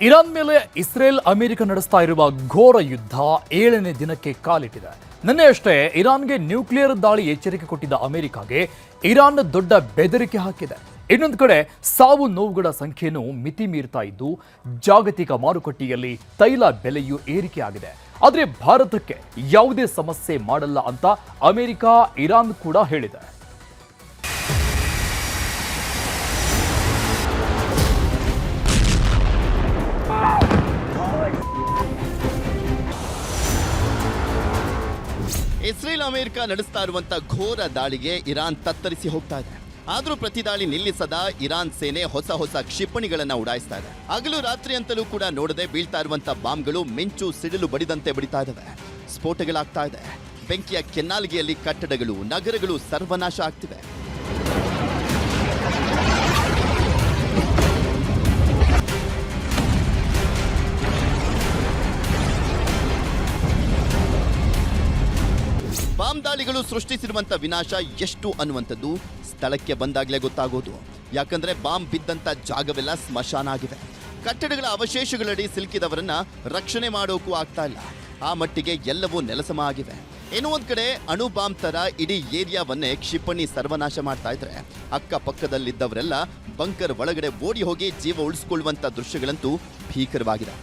Iran ಮೇಲೆ Israel America ನಡೆಸ್ತಾ ಇರುವ ಘೋರ ಯುದ್ಧ 7ನೇ ದಿನಕ್ಕೆ ಕಾಲಿಟ್ಟಿದೆ. ನಿನ್ನೆಯಷ್ಟೇ ಇರಾನ್ಗೆ ನ್ಯೂಕ್ಲಿಯರ್ ದಾಳಿ ಎಚ್ಚರಿಕೆ ಕೊಟ್ಟಿದ್ದ ಅಮೆರಿಕಾಗೆ ಇರಾನ್ ದೊಡ್ಡ ಬೆದರಿಕೆ ಹಾಕಿದೆ. ಇನ್ನೊಂದು ಕಡೆ ಸಾವು ನೋವುಗಳ ಸಂಖ್ಯೆಯನ್ನು ಮಿತಿ ಮೀರ್ತಾ ಇದ್ದು ಜಾಗತಿಕ ಮಾರುಕಟ್ಟೆಯಲ್ಲಿ ತೈಲ ಬೆಲೆಯೂ ಏರಿಕೆಯಾಗಿದೆ. ಆದರೆ ಭಾರತಕ್ಕೆ ಯಾವುದೇ ಸಮಸ್ಯೆ ಮಾಡಲ್ಲ ಅಂತ ಅಮೆರಿಕ, ಇರಾನ್ ಕೂಡ ಹೇಳಿದೆ. ಇಸ್ರೇಲ್ ಅಮೆರಿಕ ನಡೆಸ್ತಾ ಇರುವಂತ ಘೋರ ದಾಳಿಗೆ ಇರಾನ್ ತತ್ತರಿಸಿ ಹೋಗ್ತಾ ಇದೆ. ಆದ್ರೂ ಪ್ರತಿ ದಾಳಿ ನಿಲ್ಲಿಸದ ಇರಾನ್ ಸೇನೆ ಹೊಸ ಕ್ಷಿಪಣಿಗಳನ್ನ ಉಡಾಯಿಸ್ತಾ ಇದೆ. ಹಗಲು ರಾತ್ರಿ ಅಂತಲೂ ಕೂಡ ನೋಡದೆ ಬೀಳ್ತಾ ಇರುವಂತ ಬಾಂಬ್ಗಳು ಮಿಂಚು ಸಿಡಿಲು ಬಡಿದಂತೆ ಬಡಿತಾ ಇದಾವೆ. ಸ್ಫೋಟಗಳಾಗ್ತಾ ಇದೆ. ಬೆಂಕಿಯ ಕೆನ್ನಾಲಿಗೆಯಲ್ಲಿ ಕಟ್ಟಡಗಳು, ನಗರಗಳು ಸರ್ವನಾಶ ಆಗ್ತಿವೆ. ಬಾಂಬ್ ದಾಳಿಗಳು ಸೃಷ್ಟಿಸಿರುವಂತ ವಿನಾಶ ಎಷ್ಟು ಅನ್ನುವಂಥದ್ದು ಸ್ಥಳಕ್ಕೆ ಬಂದಾಗಲೇ ಗೊತ್ತಾಗೋದು. ಯಾಕಂದ್ರೆ ಬಾಂಬ್ ಬಿದ್ದಂತ ಜಾಗವೆಲ್ಲ ಸ್ಮಶಾನ ಆಗಿವೆ. ಕಟ್ಟಡಗಳ ಅವಶೇಷಗಳಡಿ ಸಿಲುಕಿದವರನ್ನ ರಕ್ಷಣೆ ಮಾಡೋಕ್ಕೂ ಆಗ್ತಾ ಇಲ್ಲ. ಆ ಮಟ್ಟಿಗೆ ಎಲ್ಲವೂ ನೆಲಸಮ ಆಗಿವೆ. ಇನ್ನೂ ಒಂದ್ ಕಡೆ ಅಣು ಬಾಂಬ್ ತರ ಇಡೀ ಏರಿಯಾವನ್ನೇ ಕ್ಷಿಪಣಿ ಸರ್ವನಾಶ ಮಾಡ್ತಾ ಇದ್ರೆ ಅಕ್ಕಪಕ್ಕದಲ್ಲಿದ್ದವರೆಲ್ಲ ಬಂಕರ್ ಒಳಗಡೆ ಓಡಿ ಹೋಗಿ ಜೀವ ಉಳಿಸಿಕೊಳ್ಳುವಂತ ದೃಶ್ಯಗಳಂತೂ ಭೀಕರವಾಗಿದೆ.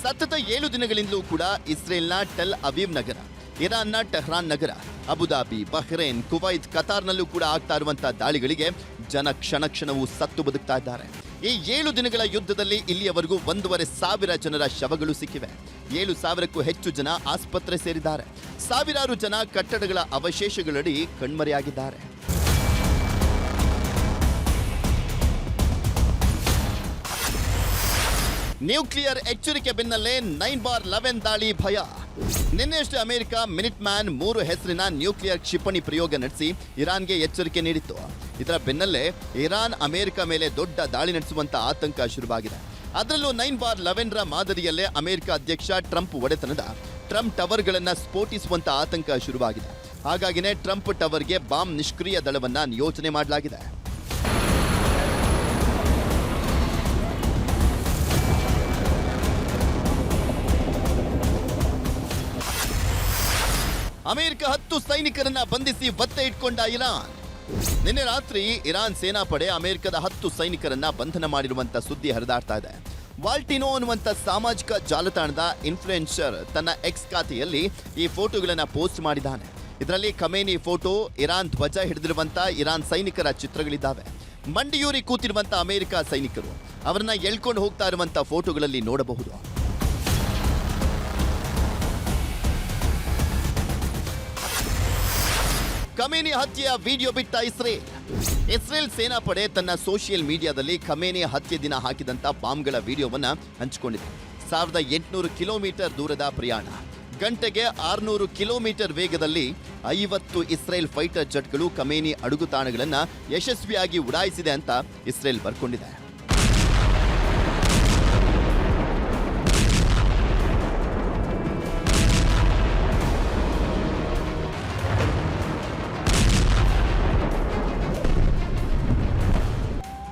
ಸತತ 7 ದಿನಗಳಿಂದಲೂ ಕೂಡ ಇಸ್ರೇಲ್ನ ಟೆಲ್ ಅವೀವ್ ನಗರ, ಇರಾನ್ನ ಟೆಹ್ರಾನ್ ನಗರ, ಅಬುದಾಬಿ, ಬಹ್ರೇನ್, ಕುವೈತ್, ಕತಾರ್ನಲ್ಲೂ ಕೂಡ ಆಗ್ತಾ ಇರುವಂತಹ ದಾಳಿಗಳಿಗೆ ಜನ ಕ್ಷಣವೂ ಸತ್ತು ಬದುಕ್ತಾ ಇದ್ದಾರೆ. ಈ 7 ದಿನಗಳ ಯುದ್ಧದಲ್ಲಿ ಇಲ್ಲಿಯವರೆಗೂ 1,500 ಜನರ ಶವಗಳು ಸಿಕ್ಕಿವೆ. 7,000ಕ್ಕೂ ಹೆಚ್ಚು ಜನ ಆಸ್ಪತ್ರೆ ಸೇರಿದ್ದಾರೆ. ಸಾವಿರಾರು ಜನ ಕಟ್ಟಡಗಳ ಅವಶೇಷಗಳಡಿ ಕಣ್ಮರೆಯಾಗಿದ್ದಾರೆ. ನ್ಯೂಕ್ಲಿಯರ್ ಎಚ್ಚರಿಕೆ ಬೆನ್ನಲ್ಲೇ 9/11 ದಾಳಿ ಭಯ. ನಿನ್ನೆಯಷ್ಟೇ ಅಮೆರಿಕ ಮಿನಿಟ್ ಮ್ಯಾನ್ 3 ಹೆಸರಿನ ನ್ಯೂಕ್ಲಿಯರ್ ಕ್ಷಿಪಣಿ ಪ್ರಯೋಗ ನಡೆಸಿ ಇರಾನ್ಗೆ ಎಚ್ಚರಿಕೆ ನೀಡಿತ್ತು. ಇದರ ಬೆನ್ನಲ್ಲೇ ಇರಾನ್ ಅಮೆರಿಕ ಮೇಲೆ ದೊಡ್ಡ ದಾಳಿ ನಡೆಸುವಂತ ಆತಂಕ ಶುರುವಾಗಿದೆ. ಅದರಲ್ಲೂ 9/11ರ ಮಾದರಿಯಲ್ಲೇ ಅಮೆರಿಕ ಅಧ್ಯಕ್ಷ ಟ್ರಂಪ್ ಒಡೆತನದ ಟ್ರಂಪ್ ಟವರ್ಗಳನ್ನು ಸ್ಫೋಟಿಸುವಂತ ಆತಂಕ ಶುರುವಾಗಿದೆ. ಹಾಗಾಗಿನೇ ಟ್ರಂಪ್ ಟವರ್ಗೆ ಬಾಂಬ್ ನಿಷ್ಕ್ರಿಯ ದಳವನ್ನ ನಿಯೋಜನೆ ಮಾಡಲಾಗಿದೆ. ಅಮೆರಿಕ 10 ಸೈನಿಕರನ್ನ ಬಂಧಿಸಿ ಒತ್ತೆ ಇಟ್ಕೊಂಡ ಇರಾನ್. ನಿನ್ನೆ ರಾತ್ರಿ ಇರಾನ್ ಸೇನಾಪಡೆ ಅಮೆರಿಕದ 10 ಸೈನಿಕರನ್ನ ಬಂಧನ ಮಾಡಿರುವಂತ ಸುದ್ದಿ ಹರಿದಾಡ್ತಾ ಇದೆ. ವಾಲ್ಟಿನೋ ಅನ್ನುವಂತ ಸಾಮಾಜಿಕ ಜಾಲತಾಣದ ಇನ್ಫ್ಲುಯೆನ್ಸರ್ ತನ್ನ ಎಕ್ಸ್ ಖಾತೆಯಲ್ಲಿ ಈ ಫೋಟೋಗಳನ್ನ ಪೋಸ್ಟ್ ಮಾಡಿದ್ದಾನೆ. ಇದರಲ್ಲಿ ಖಮೇನಿ ಫೋಟೋ, ಇರಾನ್ ಧ್ವಜ ಹಿಡಿದಿರುವಂತ ಇರಾನ್ ಸೈನಿಕರ ಚಿತ್ರಗಳಿದ್ದಾವೆ. ಮಂಡಿಯೂರಿ ಕೂತಿರುವಂತ ಅಮೆರಿಕ ಸೈನಿಕರು ಅವರನ್ನ ಎಳ್ಕೊಂಡು ಹೋಗ್ತಾ ಇರುವಂತ ಫೋಟೋಗಳಲ್ಲಿ ನೋಡಬಹುದು. ಖಮೇನಿ ಹತ್ಯೆಯ ವಿಡಿಯೋ ಬಿಟ್ಟ ಇಸ್ರೇಲ್ ಸೇನಾಪಡೆ ತನ್ನ ಸೋಷಿಯಲ್ ಮೀಡಿಯಾದಲ್ಲಿ ಖಮೇನಿ ಹತ್ಯೆ ದಿನ ಹಾಕಿದಂತ ಬಾಂಬ್ಗಳ ವಿಡಿಯೋವನ್ನ ಹಂಚಿಕೊಂಡಿದೆ. 1800 ಕಿಲೋಮೀಟರ್ ದೂರದ ಪ್ರಯಾಣ, ಗಂಟೆಗೆ 600 ಕಿಲೋಮೀಟರ್ ವೇಗದಲ್ಲಿ 50 ಇಸ್ರೇಲ್ ಫೈಟರ್ ಜೆಟ್ಗಳು ಖಮೇನಿ ಅಡುಗುತಾಣಗಳನ್ನ ಯಶಸ್ವಿಯಾಗಿ ಉಡಾಯಿಸಿದೆ ಅಂತ ಇಸ್ರೇಲ್ ಬರ್ಕೊಂಡಿದೆ.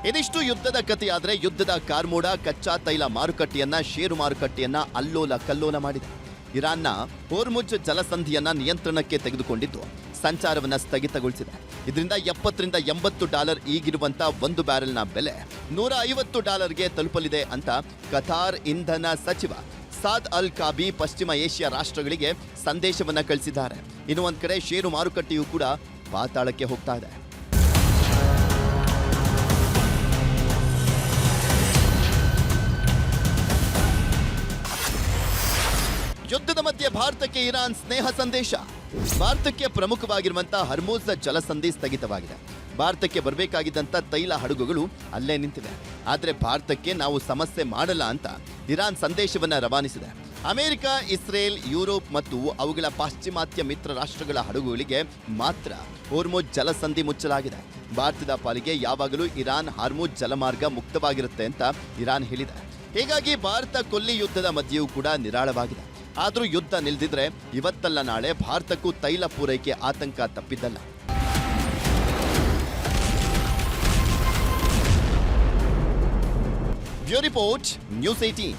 ಇದಿಷ್ಟು ಯುದ್ಧದ ಕಥೆಯಾದ್ರೆ ಯುದ್ಧದ ಕಾರ್ಮೋಡ ಕಚ್ಚಾ ತೈಲ ಮಾರುಕಟ್ಟೆಯನ್ನ, ಷೇರು ಮಾರುಕಟ್ಟೆಯನ್ನ ಅಲ್ಲೋಲ ಕಲ್ಲೋಲ ಮಾಡಿದೆ. ಇರಾನ್ನ ಹೋರ್ಮುಜ್ ಜಲಸಂಧಿಯನ್ನ ನಿಯಂತ್ರಣಕ್ಕೆ ತೆಗೆದುಕೊಂಡಿದ್ದು ಸಂಚಾರವನ್ನ ಸ್ಥಗಿತಗೊಳಿಸಿದೆ. ಇದರಿಂದ $70-80 ಈಗಿರುವಂತ 1 ಬ್ಯಾರೆಲ್ನ ಬೆಲೆ $150ಗೆ ತಲುಪಲಿದೆ ಅಂತ ಕತಾರ್ ಇಂಧನ ಸಚಿವ ಸಾದ್ ಅಲ್ ಕಾಬಿ ಪಶ್ಚಿಮ ಏಷ್ಯಾ ರಾಷ್ಟ್ರಗಳಿಗೆ ಸಂದೇಶವನ್ನ ಕಳಿಸಿದ್ದಾರೆ. ಇನ್ನು ಒಂದ್ ಕಡೆ ಷೇರು ಮಾರುಕಟ್ಟೆಯೂ ಕೂಡ ಪಾತಾಳಕ್ಕೆ ಹೋಗ್ತಾ ಇದೆ. ಯುದ್ಧದ ಮಧ್ಯೆ ಭಾರತಕ್ಕೆ ಇರಾನ್ ಸ್ನೇಹ ಸಂದೇಶ. ಭಾರತಕ್ಕೆ ಪ್ರಮುಖವಾಗಿರುವಂತಹ ಹರ್ಮುಜ್ ಜಲಸಂಧಿ ಸ್ಥಗಿತವಾಗಿದೆ. ಭಾರತಕ್ಕೆ ಬರಬೇಕಾಗಿದ್ದಂತ ತೈಲ ಹಡಗುಗಳು ಅಲ್ಲೇ ನಿಂತಿವೆ. ಆದರೆ ಭಾರತಕ್ಕೆ ನಾವು ಸಮಸ್ಯೆ ಮಾಡಲ್ಲ ಅಂತ ಇರಾನ್ ಸಂದೇಶವನ್ನ ರವಾನಿಸಿದೆ. ಅಮೆರಿಕ, ಇಸ್ರೇಲ್, ಯುರೋಪ್ ಮತ್ತು ಅವುಗಳ ಪಾಶ್ಚಿಮಾತ್ಯ ಮಿತ್ರ ರಾಷ್ಟ್ರಗಳ ಹಡಗುಗಳಿಗೆ ಮಾತ್ರ ಹೋರ್ಮುಜ್ ಜಲಸಂಧಿ ಮುಚ್ಚಲಾಗಿದೆ. ಭಾರತದ ಪಾಲಿಗೆ ಯಾವಾಗಲೂ ಇರಾನ್ ಹಾರ್ಮುಜ್ ಜಲಮಾರ್ಗ ಮುಕ್ತವಾಗಿರುತ್ತೆ ಅಂತ ಇರಾನ್ ಹೇಳಿದೆ. ಹೀಗಾಗಿ ಭಾರತ ಕೊಲ್ಲಿ ಯುದ್ಧದ ಮಧ್ಯೆಯೂ ಕೂಡ ನಿರಾಳವಾಗಿದೆ. ಆದರೂ ಯುದ್ಧ ನಿಲ್ದಿದ್ರೆ ಇವತ್ತಲ್ಲ ನಾಳೆ ಭಾರತಕ್ಕೂ ತೈಲ ಪೂರೈಕೆ ಆತಂಕ ತಪ್ಪಿದ್ದಲ್ಲ. Bureau report, news 18.